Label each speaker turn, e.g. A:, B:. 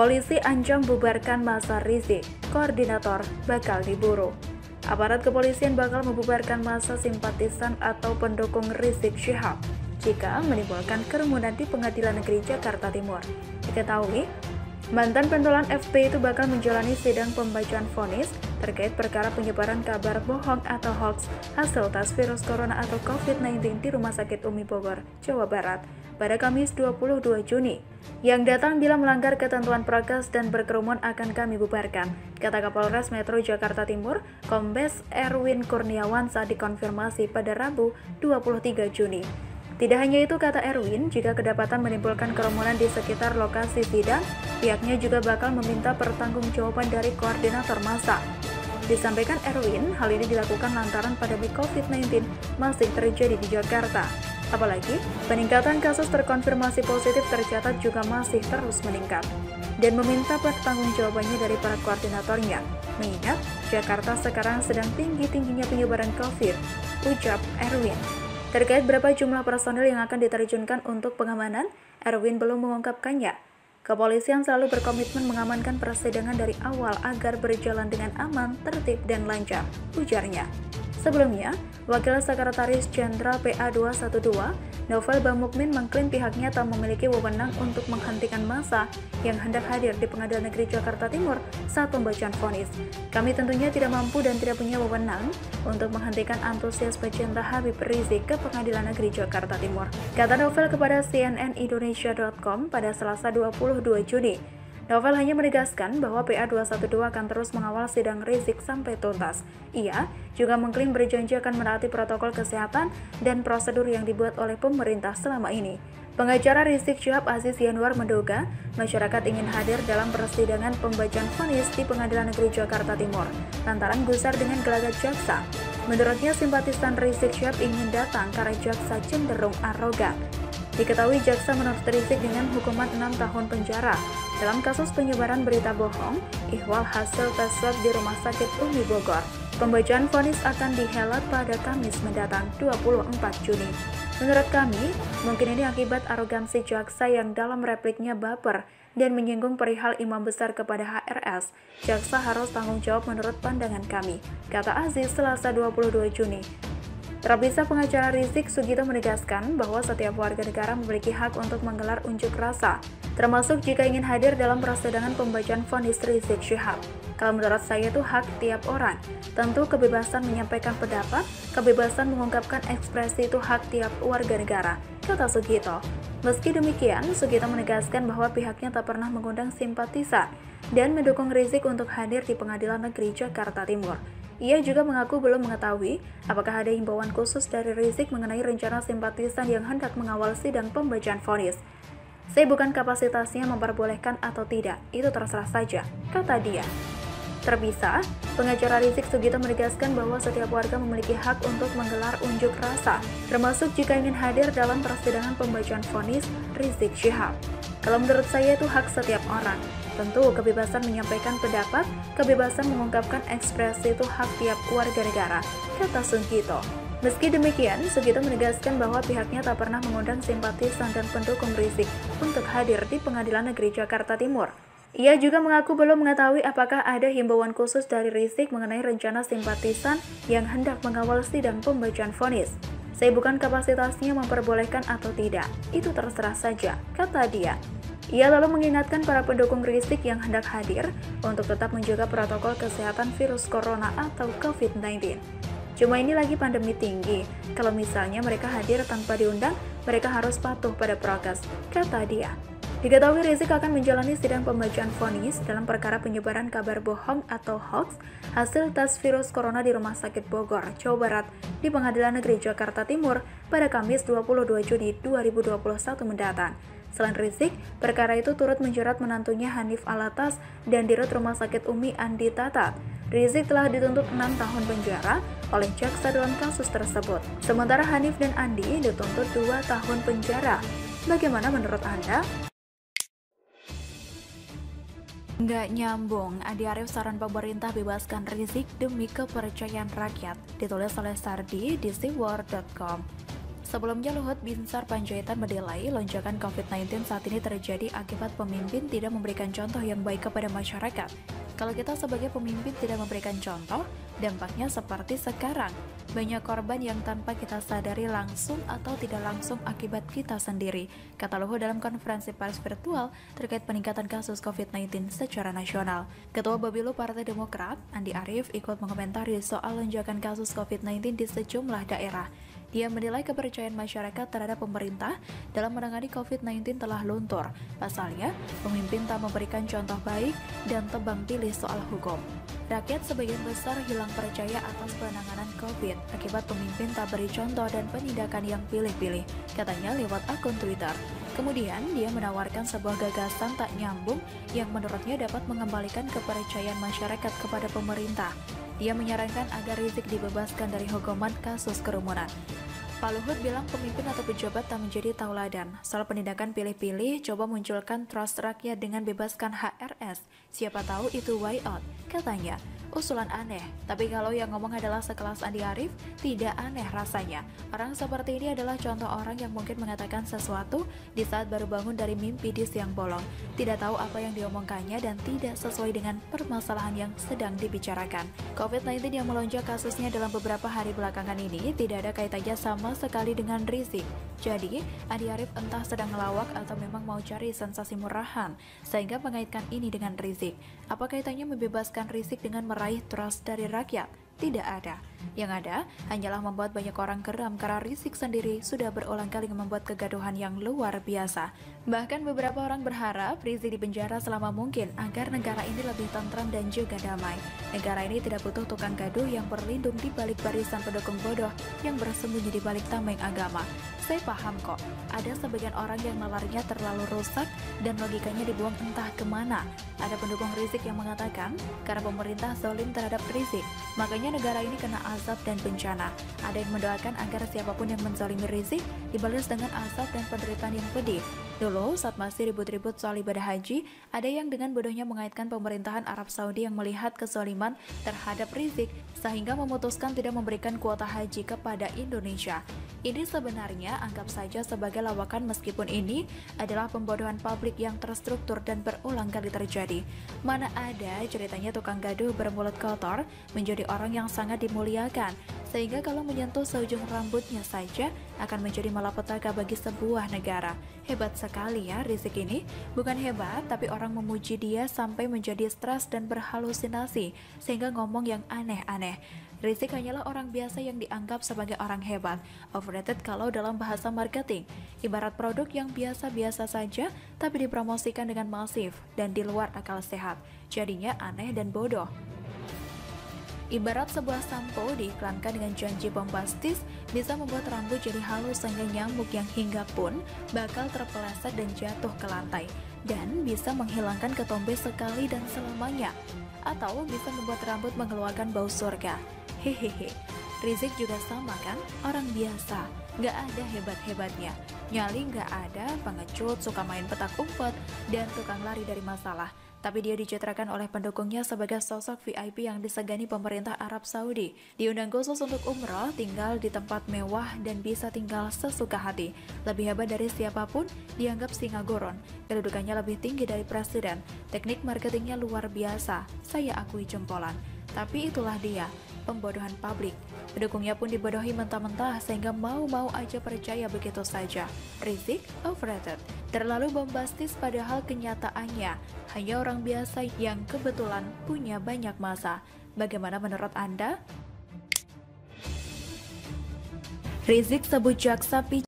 A: Polisi ancam bubarkan massa Rizik, koordinator bakal diburu. Aparat kepolisian bakal membubarkan massa simpatisan atau pendukung Rizik Syihab jika menimbulkan kerumunan di Pengadilan Negeri Jakarta Timur. Diketahui, mantan pentolan FP itu bakal menjalani sidang pembacaan vonis terkait perkara penyebaran kabar bohong atau hoax hasil tes virus corona atau COVID-19 di Rumah Sakit Umi Bogor, Jawa Barat pada Kamis 22 Juni. Yang datang bila melanggar ketentuan prokes dan berkerumun akan kami bubarkan, kata Kapolres Metro Jakarta Timur, Kombes Erwin Kurniawan saat dikonfirmasi pada Rabu 23 Juni. Tidak hanya itu, kata Erwin, jika kedapatan menimbulkan kerumunan di sekitar lokasi sidang, pihaknya juga bakal meminta pertanggungjawaban dari koordinator massa. Disampaikan Erwin, hal ini dilakukan lantaran pandemi COVID-19 masih terjadi di Jakarta. Apalagi, peningkatan kasus terkonfirmasi positif tercatat juga masih terus meningkat. Dan meminta pertanggungjawabannya dari para koordinatornya, mengingat Jakarta sekarang sedang tinggi-tingginya penyebaran COVID, ucap Erwin. Terkait berapa jumlah personil yang akan diterjunkan untuk pengamanan, Erwin belum mengungkapkannya. Kepolisian selalu berkomitmen mengamankan persidangan dari awal agar berjalan dengan aman, tertib, dan lancar, ujarnya. Sebelumnya, Wakil Sekretaris Jenderal PA 212, Novel Bamukmin mengklaim pihaknya tak memiliki wewenang untuk menghentikan massa yang hendak hadir di Pengadilan Negeri Jakarta Timur saat pembacaan vonis. Kami tentunya tidak mampu dan tidak punya wewenang untuk menghentikan antusias pecinta Habib Rizik ke Pengadilan Negeri Jakarta Timur, kata Novel kepada cnnindonesia.com pada Selasa 22 Juni. Novel hanya menegaskan bahwa PA 212 akan terus mengawal sidang Rizik sampai tuntas. Ia juga mengklaim berjanji akan menaati protokol kesehatan dan prosedur yang dibuat oleh pemerintah selama ini. Pengacara Rizik Syihab Aziz Yanwar menduga masyarakat ingin hadir dalam persidangan pembacaan vonis di Pengadilan Negeri Jakarta Timur lantaran gusar dengan gelagat jaksa. Menurutnya, simpatisan Rizik Syihab ingin datang karena jaksa cenderung arogan. Diketahui jaksa menuntut Rizik dengan hukuman 6 tahun penjara dalam kasus penyebaran berita bohong, ihwal hasil tes swab di Rumah Sakit Umi Bogor. Pembacaan vonis akan dihelat pada Kamis mendatang 24 Juni. Menurut kami, mungkin ini akibat arogansi jaksa yang dalam repliknya baper dan menyinggung perihal imam besar kepada HRS. Jaksa harus tanggung jawab menurut pandangan kami, kata Aziz Selasa 22 Juni. Terpisah pengacara Rizik, Sugito menegaskan bahwa setiap warga negara memiliki hak untuk menggelar unjuk rasa, termasuk jika ingin hadir dalam persidangan pembacaan vonis Rizik Syihab. Kalau menurut saya itu hak tiap orang. Tentu kebebasan menyampaikan pendapat, kebebasan mengungkapkan ekspresi itu hak tiap warga negara, kata Sugito. Meski demikian, Sugito menegaskan bahwa pihaknya tak pernah mengundang simpatisan dan mendukung Rizik untuk hadir di Pengadilan Negeri Jakarta Timur. Ia juga mengaku belum mengetahui apakah ada himbauan khusus dari Rizik mengenai rencana simpatisan yang hendak mengawal sidang pembacaan vonis. Saya bukan kapasitasnya memperbolehkan atau tidak, itu terserah saja, kata dia. Terpisah, pengacara Rizik Sugito menegaskan bahwa setiap warga memiliki hak untuk menggelar unjuk rasa, termasuk jika ingin hadir dalam persidangan pembacaan vonis Rizik Syihab. Kalau menurut saya itu hak setiap orang. Tentu kebebasan menyampaikan pendapat, kebebasan mengungkapkan ekspresi itu hak tiap warga negara, kata Sugito. Meski demikian, Sugito menegaskan bahwa pihaknya tak pernah mengundang simpatisan dan pendukung Rizik untuk hadir di Pengadilan Negeri Jakarta Timur. Ia juga mengaku belum mengetahui apakah ada himbauan khusus dari Rizik mengenai rencana simpatisan yang hendak mengawal sidang pembacaan vonis. Saya bukan kapasitasnya memperbolehkan atau tidak, itu terserah saja, kata dia. Ia lalu mengingatkan para pendukung Rizik yang hendak hadir untuk tetap menjaga protokol kesehatan virus corona atau COVID-19. Cuma ini lagi pandemi tinggi, kalau misalnya mereka hadir tanpa diundang, mereka harus patuh pada prokes, kata dia. Diketahui Rizik akan menjalani sidang pembacaan vonis dalam perkara penyebaran kabar bohong atau hoax hasil tes virus corona di Rumah Sakit Bogor, Jawa Barat di Pengadilan Negeri Jakarta Timur pada Kamis 22 Juni 2021 mendatang. Selain Rizik, perkara itu turut menjerat menantunya Hanif Alatas dan Dirut Rumah Sakit Umi Andi Tatat. Rizik telah dituntut 6 tahun penjara oleh jaksa dalam kasus tersebut. Sementara Hanif dan Andi dituntut 2 tahun penjara. Bagaimana menurut Anda? Nggak nyambung, Andi Arief saran pemerintah bebaskan Rizik demi kepercayaan rakyat. Ditulis oleh Sardi di siwar.com. Sebelumnya, Luhut Binsar Panjaitan menilai lonjakan COVID-19 saat ini terjadi akibat pemimpin tidak memberikan contoh yang baik kepada masyarakat. Kalau kita sebagai pemimpin tidak memberikan contoh, dampaknya seperti sekarang. Banyak korban yang tanpa kita sadari langsung atau tidak langsung akibat kita sendiri, kata Luhut dalam konferensi pers virtual terkait peningkatan kasus COVID-19 secara nasional. Ketua Bapilu Partai Demokrat, Andi Arief, ikut mengomentari soal lonjakan kasus COVID-19 di sejumlah daerah. Dia menilai kepercayaan masyarakat terhadap pemerintah dalam menangani COVID-19 telah luntur. Pasalnya, pemimpin tak memberikan contoh baik dan tebang pilih soal hukum. Rakyat sebagian besar hilang percaya atas penanganan COVID akibat pemimpin tak beri contoh dan penindakan yang pilih-pilih, katanya lewat akun Twitter. Kemudian, dia menawarkan sebuah gagasan tak nyambung yang menurutnya dapat mengembalikan kepercayaan masyarakat kepada pemerintah. Dia menyarankan agar Rizik dibebaskan dari hukuman kasus kerumunan. Pak Luhut bilang pemimpin atau pejabat tak menjadi tauladan. Soal penindakan pilih-pilih, coba munculkan trust rakyat dengan bebaskan HRS. Siapa tahu itu way out, katanya. Usulan aneh, tapi kalau yang ngomong adalah sekelas Andi Arief, tidak aneh rasanya. Orang seperti ini adalah contoh orang yang mungkin mengatakan sesuatu di saat baru bangun dari mimpi di siang bolong, tidak tahu apa yang diomongkannya dan tidak sesuai dengan permasalahan yang sedang dibicarakan. COVID-19 yang melonjak kasusnya dalam beberapa hari belakangan ini tidak ada kaitannya sama sekali dengan Rizik. Jadi, Andi Arief entah sedang ngelawak atau memang mau cari sensasi murahan, sehingga mengaitkan ini dengan Rizik. Apa kaitannya membebaskan Rizik dengan meraih trust dari rakyat? Tidak ada. Yang ada hanyalah membuat banyak orang geram karena Rizik sendiri sudah berulang kali membuat kegaduhan yang luar biasa. Bahkan beberapa orang berharap Rizik dipenjara selama mungkin agar negara ini lebih tentram dan juga damai. Negara ini tidak butuh tukang gaduh yang berlindung di balik barisan pendukung bodoh yang bersembunyi di balik tameng agama. Saya paham kok, ada sebagian orang yang nalarnya terlalu rusak dan logikanya dibuang entah kemana. Ada pendukung Rizik yang mengatakan karena pemerintah zalim terhadap Rizik, makanya negara ini kena azab dan bencana. Ada yang mendoakan agar siapapun yang menzalimi Rizik dibalas dengan azab dan penderitaan yang pedih. Dulu, saat masih ribut-ribut soal ibadah haji, ada yang dengan bodohnya mengaitkan pemerintahan Arab Saudi yang melihat kezaliman terhadap Rizik sehingga memutuskan tidak memberikan kuota haji kepada Indonesia. Ini sebenarnya anggap saja sebagai lawakan meskipun ini adalah pembodohan publik yang terstruktur dan berulang kali terjadi. Mana ada ceritanya tukang gaduh bermulut kotor menjadi orang yang sangat dimuliakan, sehingga kalau menyentuh seujung rambutnya saja akan menjadi malapetaka bagi sebuah negara. Hebat sekali ya Rizik ini. Bukan hebat, tapi orang memuji dia sampai menjadi stres dan berhalusinasi, sehingga ngomong yang aneh-aneh. Rizik hanyalah orang biasa yang dianggap sebagai orang hebat, overrated kalau dalam bahasa marketing. Ibarat produk yang biasa-biasa saja, tapi dipromosikan dengan masif dan di luar akal sehat. Jadinya aneh dan bodoh. Ibarat sebuah sampo diiklankan dengan janji bombastis bisa membuat rambut jadi halus sehingga nyamuk yang hinggap pun bakal terpeleset dan jatuh ke lantai, dan bisa menghilangkan ketombe sekali dan selamanya, atau bisa membuat rambut mengeluarkan bau surga. Hehehe, Rizik juga sama kan? Orang biasa, gak ada hebat-hebatnya. Nyali gak ada, pengecut, suka main petak umpet, dan tukang lari dari masalah. Tapi dia dicitrakan oleh pendukungnya sebagai sosok VIP yang disegani pemerintah Arab Saudi. Diundang khusus untuk umroh, tinggal di tempat mewah, dan bisa tinggal sesuka hati. Lebih hebat dari siapapun, dianggap singa goron. Kedudukannya lebih tinggi dari presiden. Teknik marketingnya luar biasa, saya akui jempolan. Tapi itulah dia, pembodohan publik. Pendukungnya pun dibodohi mentah-mentah sehingga mau-mau aja percaya begitu saja. Rizik overrated, terlalu bombastis padahal kenyataannya hanya orang biasa yang kebetulan punya banyak masa. Bagaimana menurut Anda? Rizik sebut jaksa